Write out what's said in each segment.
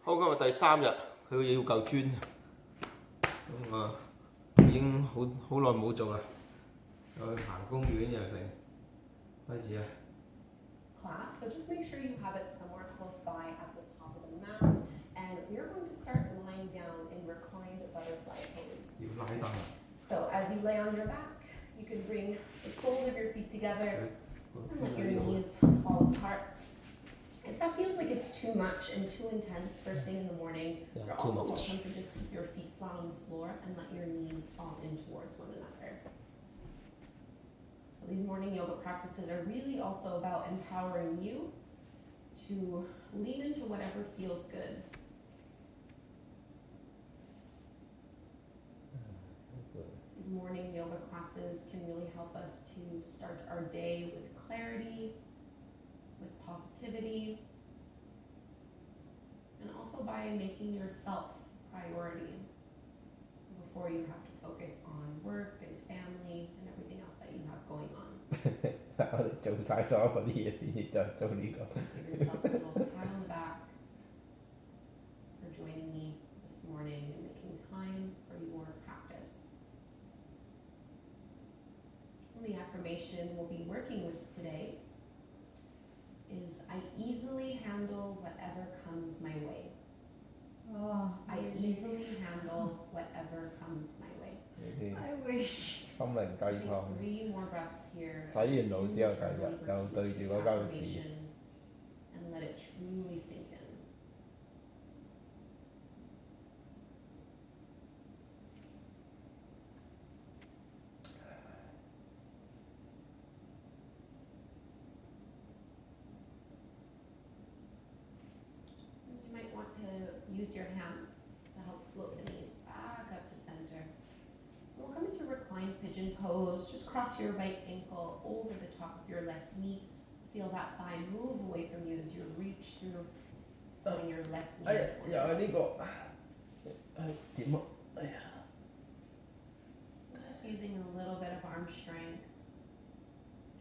好，今日第3日，佢要嚿磚，咁啊已經好耐冇做啦，又去行公園又成，開始啊！ Class, so just make sure you have it somewhere close by at the top of the mat, and we're going to start lying down in reclined butterfly pose. 要拉凳啦。So as you lay on your back, you can bring the soles of your feet together and let your knees fall apart. If that feels like it's too much and too intense first thing in the morning, you're also welcome to just keep your feet flat on the floor and let your knees fall in towards one another. So these morning yoga practices are really also about empowering you to lean into whatever feels good. These morning yoga classes can really help us to start our day with clarity, with positivity, and also by making yourself priority before you have to focus on work and family and everything else that you have going on. 我哋做晒所有嗰啲嘢先至再做呢個。 Give yourself a little pat on the back for joining me this morning and making time for your practice. And the affirmation we'll be working with today is I easily handle whatever comes my way. I easily handle whatever comes my way. I wish. 心靈雞 Take 湯， 3 more breaths here. 洗完腦之後第日 Internally 又 repeat 對住 this 嗰嚿屎。 affirmation and let it truly sink in. You might want to use your hands to help float the knees back up to center. We'll come into reclined pigeon pose. Just cross your right ankle over the top of your left knee. Feel that thigh move away from you as you reach through, pulling your left knee 哎呀， towards 又係 you. 呢個，點啊？哎呀， Just using a little bit of arm strength.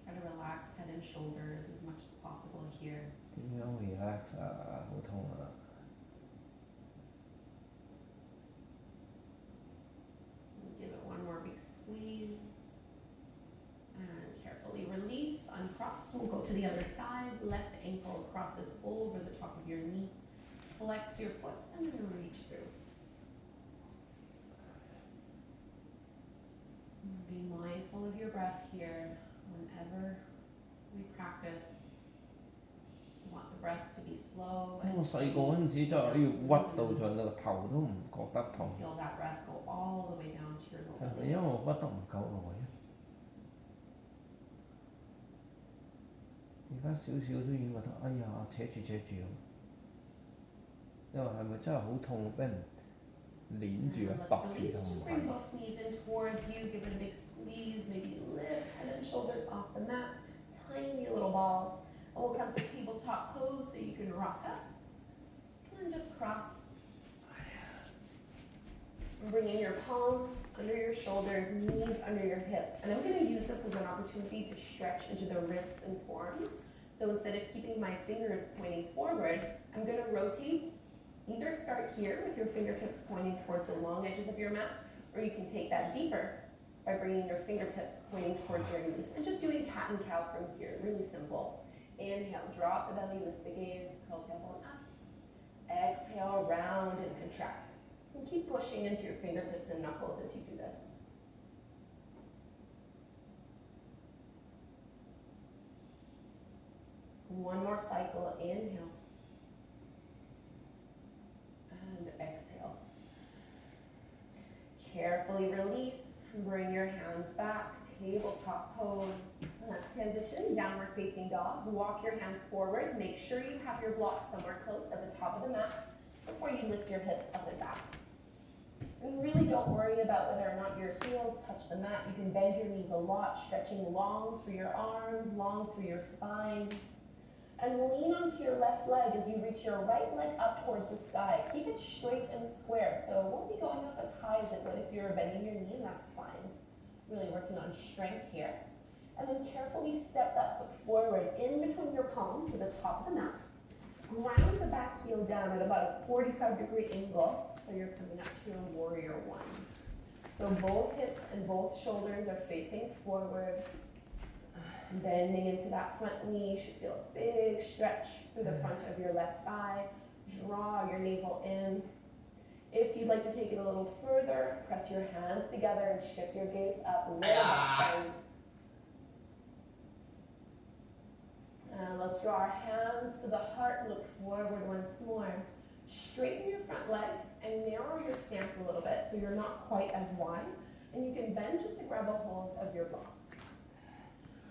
Try to relax head and shoulders as much as possible here. 點樣 relax 啊？好痛啊！ Give it one more big squeeze. And carefully release, uncross. We'll go to the other side. Left ankle crosses over the top of your knee. Flex your foot and then reach through. Be mindful of your breath here. Whenever we practice, we want the breath to be slow 我 and 細個嗰陣時真係要屈到盡啦，個頭都唔覺得痛。 feel that breath go all the way down to your 係 lower 咪因為 leg. 我屈得唔夠耐啊？而家少少都已經覺得，哎呀，扯住咁。因為係咪真係好痛？俾人攆住啊， Let's 揼住 release. 就唔 Just 係。 bring both knees in towards you. Give it a big squeeze. Maybe lift head and shoulders off the mat. Tiny little ball. And we'll come to tabletop pose so you can rock up. And just cross. Bringing your palms under your shoulders, knees under your hips. And I'm going to use this as an opportunity to stretch into the wrists and forearms. So instead of keeping my fingers pointing forward, I'm going to rotate. Either start here with your fingertips pointing towards the long edges of your mat, or you can take that deeper by bringing your fingertips pointing towards your knees and just doing cat and cow from here. Really simple. Inhale, drop the belly, lift the gaze, curl tailbone up. Exhale, round and contract. And keep pushing into your fingertips and knuckles as you do this. One more cycle. Inhale. And exhale. Carefully release. Bring your hands back. Tabletop pose. And let's transition. Downward facing dog. Walk your hands forward. Make sure you have your blocks somewhere close at the top of the mat before you lift your hips up and back. And really don't worry about whether or not your heels touch the mat. You can bend your knees a lot, stretching long through your arms, long through your spine. And lean onto your left leg as you reach your right leg up towards the sky. Keep it straight and square, so it won't be going up as high as it would if you're bending your knee, that's fine. Really working on strength here. And then carefully step that foot forward in between your palms to the top of the mat. Ground the back heel down at about a 45-degree angle, so you're coming up to your warrior one. So both hips and both shoulders are facing forward. Bending into that front knee, you should feel a big stretch through the front of your left thigh. Draw your navel in. If you'd like to take it a little further, press your hands together and shift your gaze up. Lower back bend. And let's draw our hands to the heart, look forward once more. Straighten your front leg and narrow your stance a little bit so you're not quite as wide. And you can bend just to grab a hold of your block.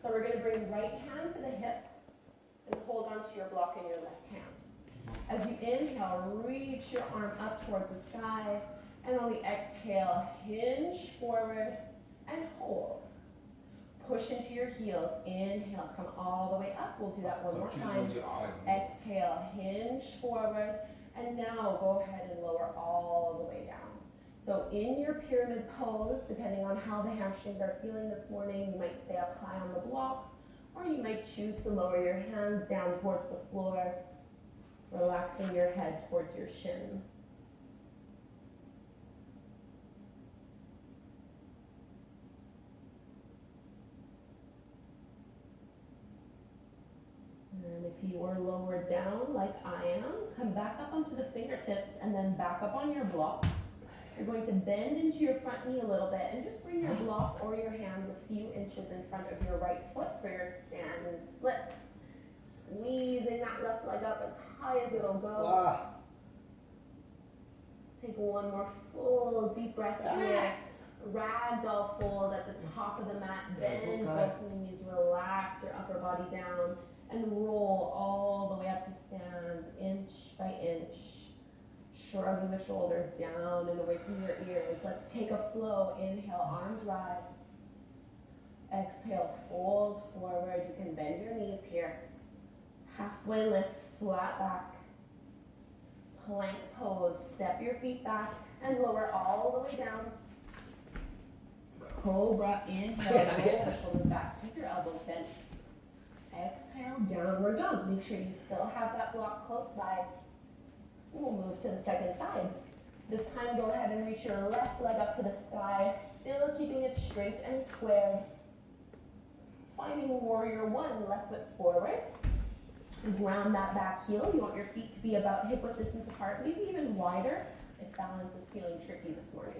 So we're going to bring right hand to the hip and hold onto your block in your left hand. As you inhale, reach your arm up towards the sky. And on the exhale, hinge forward and hold. Push into your heels. Inhale, come all the way up. We'll do that one more time. Exhale, hinge forward. And now go ahead and lower all the way down. So in your pyramid pose, depending on how the hamstrings are feeling this morning, you might stay up high on the block, or you might choose to lower your hands down towards the floor, relaxing your head towards your shin. And if you are lowered down like I am, come back up onto the fingertips and then back up on your block. You're going to bend into your front knee a little bit and just bring your block or your hands a few inches in front of your right foot for your stand and splits. Squeezing that left leg up as high as it'll go. Wow. Take one more full deep breath here. Ragdoll fold at the top of the mat. Bend both knees, relax your upper body down, and roll all the way up to stand, inch by inch. Shrugging the shoulders down and away from your ears. Let's take a flow. Inhale, arms rise. Exhale, fold forward. You can bend your knees here. Halfway lift, flat back. Plank pose. Step your feet back and lower all the way down. Cobra, inhale, roll the shoulders back. Keep your elbows bent. Exhale, downward dog. Make sure you still have that block close by. We'll move to the second side. This time, go ahead and reach your left leg up to the sky, still keeping it straight and squared. Finding warrior one, left foot forward. Ground that back heel. You want your feet to be about hip width distance apart, maybe even wider if balance is feeling tricky this morning.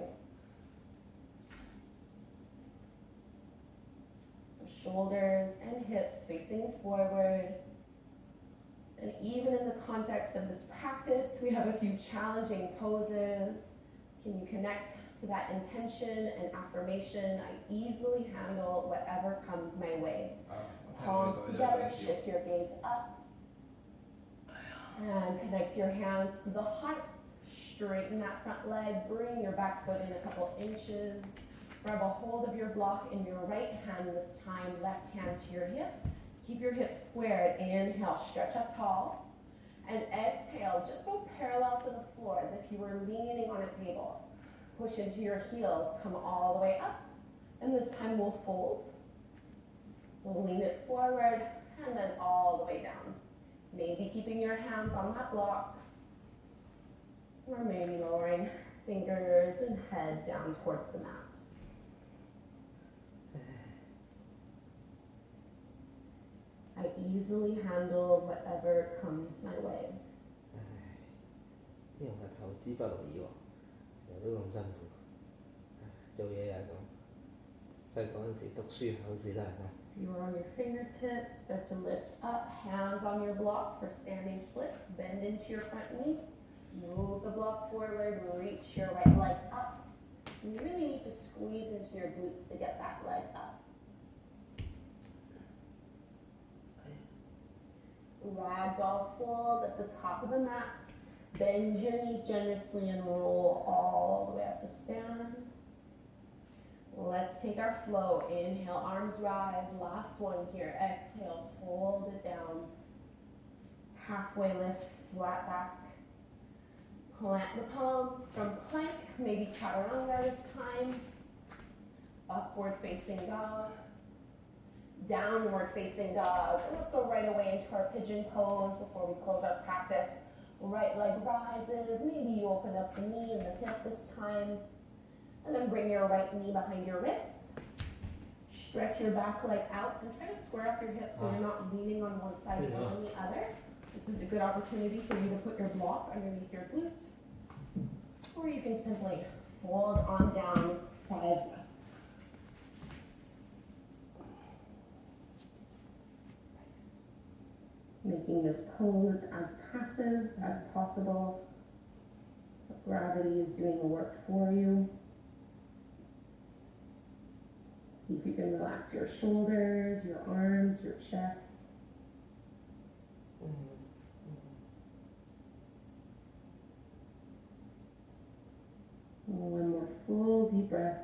So shoulders and hips facing forward. And even in the context of this practice, we have a few challenging poses. Can you connect to that intention and affirmation? I easily handle whatever comes my way. Palms together, shift your gaze up. And connect your hands to the heart. Straighten that front leg, bring your back foot in a couple inches. Grab a hold of your block in your right hand this time, left hand to your hip. Keep your hips squared. Inhale, stretch up tall. And exhale, just go parallel to the floor as if you were leaning on a table. Push into your heels, come all the way up. And this time we'll fold. So lean it forward and then all the way down. Maybe keeping your hands on that block. Or maybe lowering fingers and head down towards the mat. I easily handle whatever comes my way. 啲人話投資不勞已喎，成日都咁辛苦，做嘢又係咁。細個嗰陣時讀書考試都係咁。You are on your fingertips, start to lift up, hands on your block for standing splits, bend into your front knee, move the block forward, reach your right leg up. You really need to squeeze into your glutes to get that leg up. Ragdoll fold at the top of the mat. Bend your knees generously and roll all the way up to stand. Let's take our flow. Inhale, arms rise. Last one here. Exhale, fold it down. Halfway lift, flat back. Plant the palms from plank, maybe chaturanga this time. Upward facing dog. Downward facing dog. And let's go right away into our pigeon pose before we close our practice. Right leg rises. Maybe you open up the knee and the hip this time. And then bring your right knee behind your wrist. Stretch your back leg out and try to square off your hips so you're not leaning on one side or on the other. This is a good opportunity for you to put your block underneath your glute. Or you can simply fold on down 5 breaths. Making this pose as passive as possible, so gravity is doing the work for you. See if you can relax your shoulders, your arms, your chest. One more full deep breath.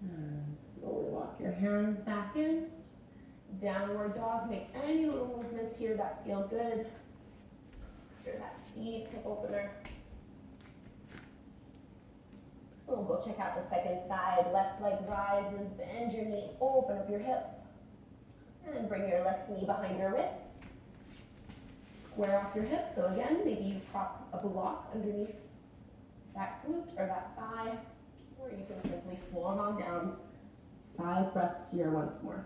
And slowly walk your hands back in. Downward dog. Make any little movements here that feel good. After that deep hip opener. We'll go check out the second side. Left leg rises, bend your knee, open up your hip. And bring your left knee behind your wrist. Square off your hip. So again, maybe you prop a block underneath that glute or that thigh. Or you can simply fold on down. 5 breaths here once more.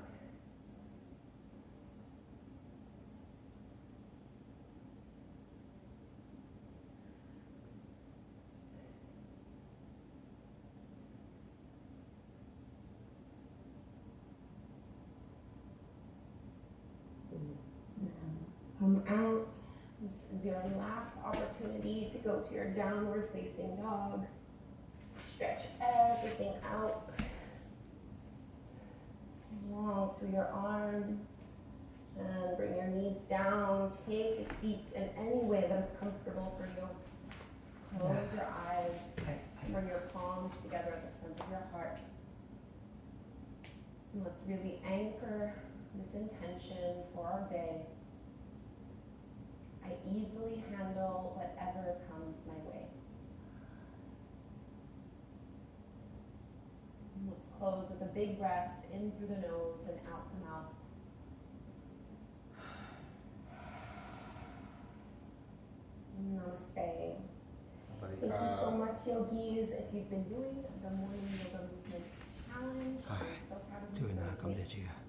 Come out. This is your last opportunity to go to your downward facing dog. Stretch everything out. Long through your arms. And bring your knees down. Take a seat in any way that is comfortable for you. Close your eyes. Bring your palms together at the front of your heart. And let's really anchor this intention for our day. I easily handle whatever comes my way. And let's close with a big breath in through the nose and out the mouth. Namaste. Thank you so much, yogis. If you've been doing the morning yoga movement challenge, I'm so proud of you. 祝願大家感謝主啊！